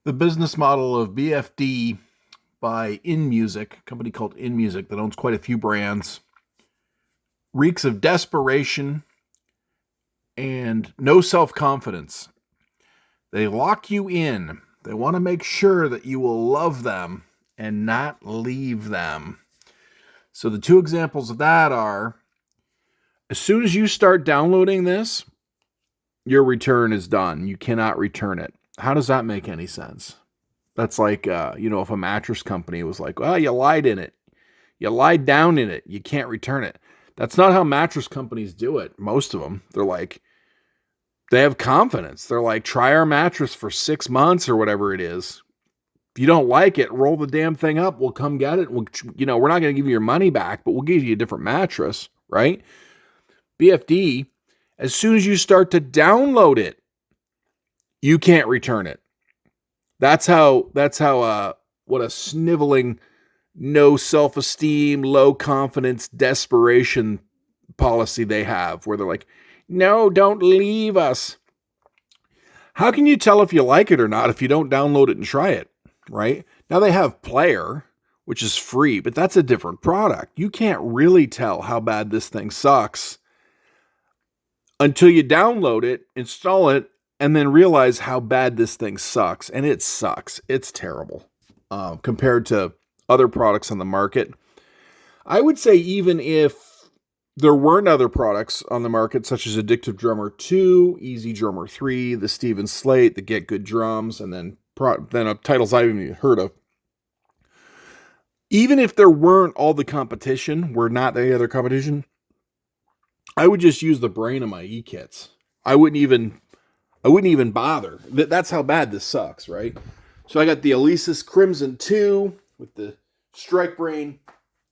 The business model of BFD by InMusic, a company called InMusic that owns quite a few brands, reeks of desperation and no self-confidence. They lock you in. They want to make sure that you will love them and not leave them. So the two examples of that are, as soon as you start downloading this, your return is done. You cannot return it. How does that make any sense? That's like, if a mattress company was like, well, you lied in it. You lied down in it. You can't return it. That's not how mattress companies do it. Most of them. They're like, they have confidence. They're like, try our mattress for 6 months or whatever it is. If you don't like it, roll the damn thing up. We'll come get it. We're not going to give you your money back, but we'll give you a different mattress, right? BFD, as soon as you start to download it, you can't return it. That's how what a sniveling, no self-esteem, low confidence, desperation policy they have, where they're like, no, don't leave us. How can you tell if you like it or not if you don't download it and try it, right? Now they have Player, which is free, but that's a different product. You can't really tell how bad this thing sucks until you download it, install it, and then realize how bad this thing sucks. And it sucks. It's terrible compared to other products on the market. I would say even if there weren't other products on the market, such as Addictive Drummer 2, Easy Drummer 3, the Steven Slate, the Get Good Drums, and then titles I haven't even heard of. Even if there weren't all the competition, were not any other competition, I would just use the brain of my e-kits. I wouldn't even bother. That's how bad this sucks, right? So I got the Alesis Crimson 2 with the Strike Brain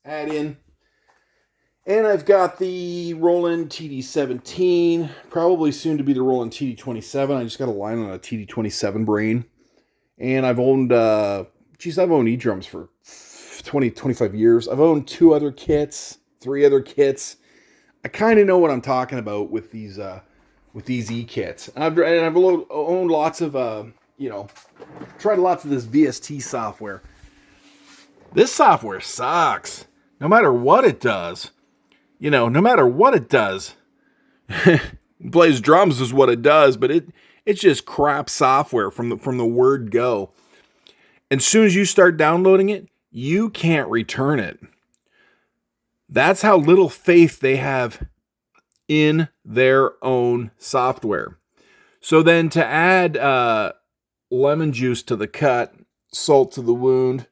add-in. And I've got the Roland TD17, probably soon to be the Roland TD27. I just got a line on a TD27 brain. And I've owned, I've owned e-drums for 20, 25 years. I've owned 3 other kits. I kind of know what I'm talking about with these e-kits. And I've owned lots of, tried lots of this VST software. This software sucks. No matter what it does. Plays drums is what it does, but it's just crap software from the word go. And as soon as you start downloading it, you can't return it. That's how little faith they have in their own software. So then to add lemon juice to the cut, salt to the wound,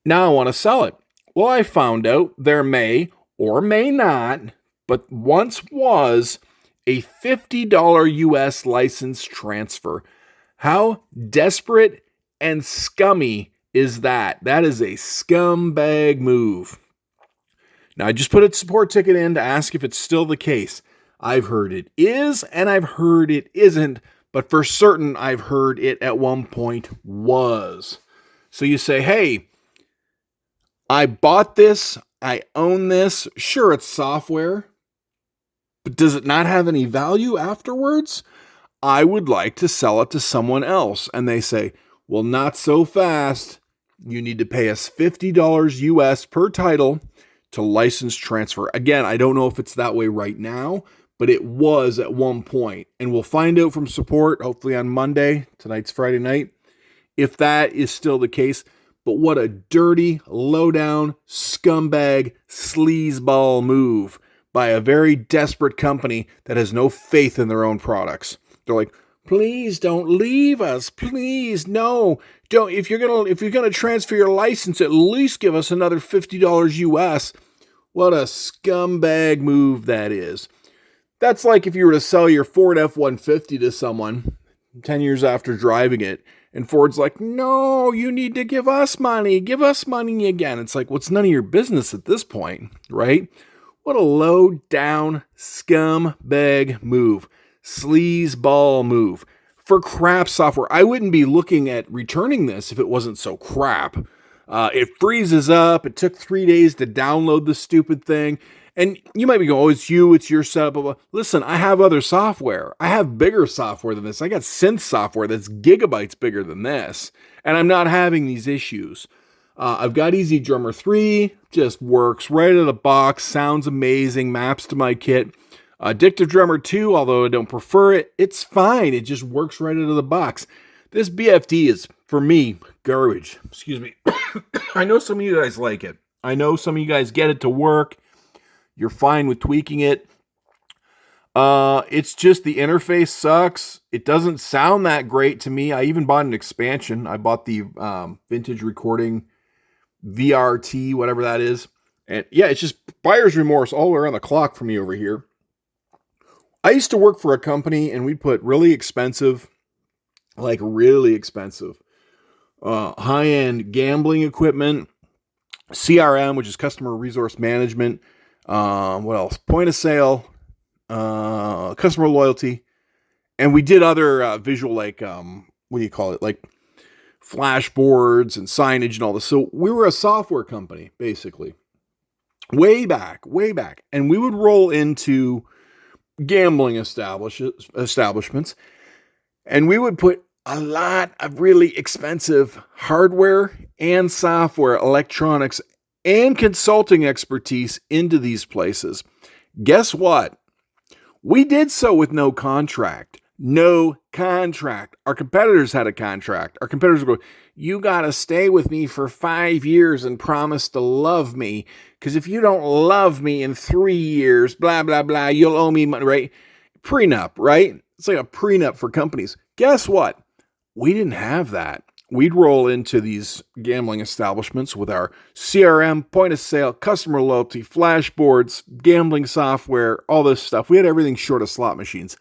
now I want to sell it. Well, I found out there may or may not, but once was a $50 US license transfer. How desperate and scummy is that? That is a scumbag move. Now, I just put a support ticket in to ask if it's still the case. I've heard it is, and I've heard it isn't, but for certain, I've heard it at one point was. So you say, hey, I bought this, I own this, sure, it's software, but does it not have any value afterwards? I would like to sell it to someone else. And they say, well, not so fast. You need to pay us $50 US per title to license transfer. Again, I don't know if it's that way right now, but it was at one point. And we'll find out from support, hopefully on Monday. Tonight's Friday night. If that is still the case. But what a dirty, low-down, scumbag, sleazeball move by a very desperate company that has no faith in their own products. They're like, please don't leave us. Please, no. Don't. If you're gonna transfer your license, at least give us another $50 US. What a scumbag move that is. That's like if you were to sell your Ford F-150 to someone 10 years after driving it, and Ford's like, no, you need to give us money again. It's like, well, it's none of your business at this point, right? What a low down scumbag move. Sleazeball move. For crap software. I wouldn't be looking at returning this if it wasn't so crap. It freezes up. It took 3 days to download the stupid thing. And you might be going, oh, it's you, it's your setup. Blah, blah. Listen, I have other software. I have bigger software than this. I got synth software that's gigabytes bigger than this. And I'm not having these issues. I've got Easy Drummer 3, just works right out of the box, sounds amazing, maps to my kit. Addictive Drummer 2, although I don't prefer it, it's fine. It just works right out of the box. This BFD is, for me, garbage. Excuse me. I know some of you guys like it. I know some of you guys get it to work. You're fine with tweaking it. It's just the interface sucks. It doesn't sound that great to me. I even bought an expansion. I bought the Vintage Recording VRT, whatever that is. And yeah, it's just buyer's remorse all around the clock for me over here. I used to work for a company and we'd put really expensive, high-end gambling equipment, CRM, which is customer resource management. What else? Point of sale, customer loyalty. And we did other visual, like flashboards and signage and all this. So we were a software company, basically. Way back. And we would roll into gambling establishments. And we would put a lot of really expensive hardware and software, electronics, and consulting expertise into these places. Guess what? We did so with no contract. No contract. Our competitors had a contract. Our competitors go, you got to stay with me for 5 years and promise to love me. Because if you don't love me in 3 years, blah, blah, blah, you'll owe me money, right? Prenup, right? It's like a prenup for companies. Guess what? We didn't have that. We'd roll into these gambling establishments with our CRM, point of sale, customer loyalty, flashboards, gambling software, all this stuff. We had everything short of slot machines.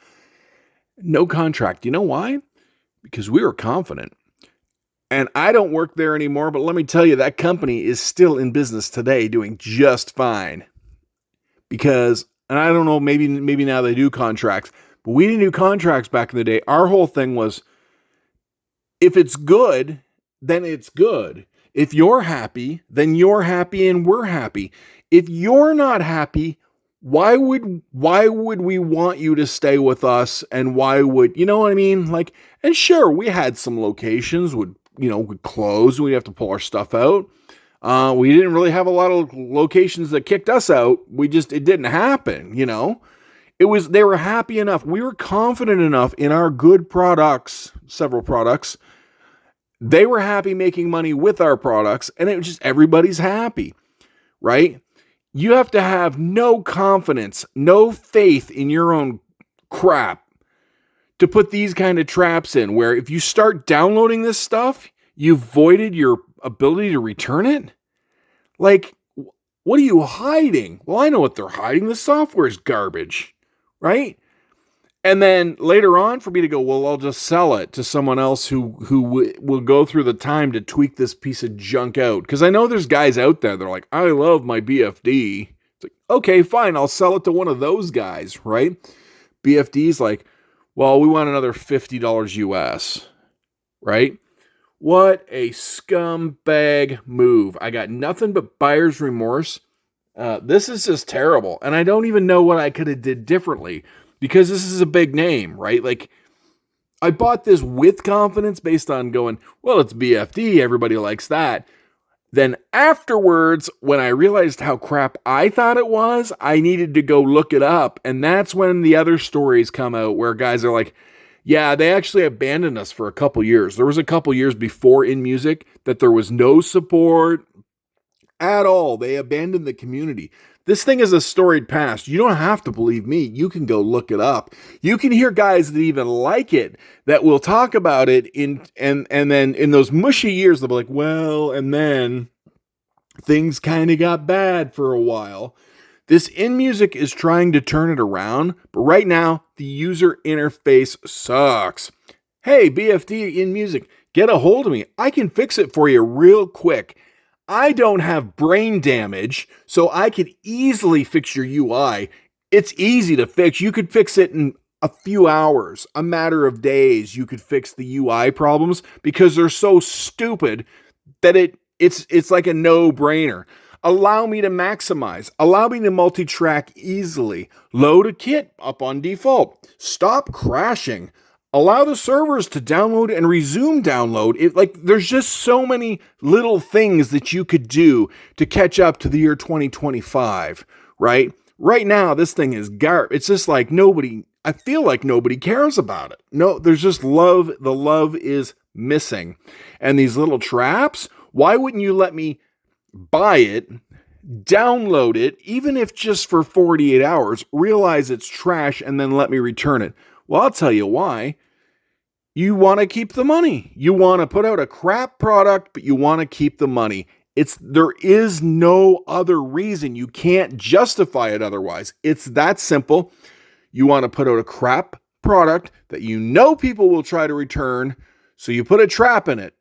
No contract. You know why? Because we were confident. And I don't work there anymore, but let me tell you, that company is still in business today doing just fine. Because, and I don't know, maybe now they do contracts, but we didn't do contracts back in the day. Our whole thing was, if it's good, then it's good. If you're happy, then you're happy and we're happy. If you're not happy, why would we want you to stay with us? And why would, you know what I mean? Like, and sure, we had some locations would close. We'd have to pull our stuff out. We didn't really have a lot of locations that kicked us out. It didn't happen, they were happy enough. We were confident enough in our good products, several products. They were happy making money with our products, and it was just everybody's happy, right? You have to have no confidence, no faith in your own crap to put these kind of traps in, where if you start downloading this stuff, you've voided your ability to return it. Like, what are you hiding? Well, I know what they're hiding. The software is garbage, right? And then later on for me to go, well, I'll just sell it to someone else who will go through the time to tweak this piece of junk out. Because I know there's guys out there that are like, I love my BFD. It's like, okay, fine, I'll sell it to one of those guys, right? BFD's like, well, we want another $50 US, right? What a scumbag move. I got nothing but buyer's remorse. This is just terrible. And I don't even know what I could have did differently. Because this is a big name, right? Like, I bought this with confidence based on going, well, it's BFD, everybody likes that. Then afterwards, when I realized how crap I thought it was, I needed to go look it up. And that's when the other stories come out where guys are like, yeah, they actually abandoned us for a couple years. There was a couple years before in music that there was no support at all. They abandoned the community. This thing is a storied past. You don't have to believe me. You can go look it up. You can hear guys that even like it that will talk about it and then in those mushy years they'll be like, well, and then things kind of got bad for a while. This InMusic is trying to turn it around, but right now the user interface sucks. Hey, BFD InMusic, get a hold of me. I can fix it for you real quick. I don't have brain damage, so I could easily fix your UI. It's easy to fix. You could fix it in a few hours, a matter of days. You could fix the UI problems because they're so stupid that it's like a no-brainer. Allow me to maximize. Allow me to multi-track easily. Load a kit up on default. Stop crashing. Allow the servers to download and resume download. There's just so many little things that you could do to catch up to the year 2025, right? Right now, this thing is garbage. It's just like I feel like nobody cares about it. No, there's just love. The love is missing. And these little traps, why wouldn't you let me buy it, download it, even if just for 48 hours, realize it's trash, and then let me return it? Well, I'll tell you why. You want to keep the money. You want to put out a crap product, but you want to keep the money. There is no other reason. You can't justify it otherwise. It's that simple. You want to put out a crap product that you know people will try to return, so you put a trap in it.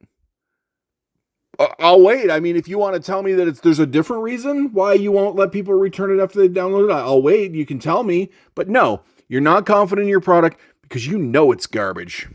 I'll wait. I mean, if you want to tell me that there's a different reason why you won't let people return it after they download it, I'll wait. You can tell me. But no, you're not confident in your product because you know it's garbage.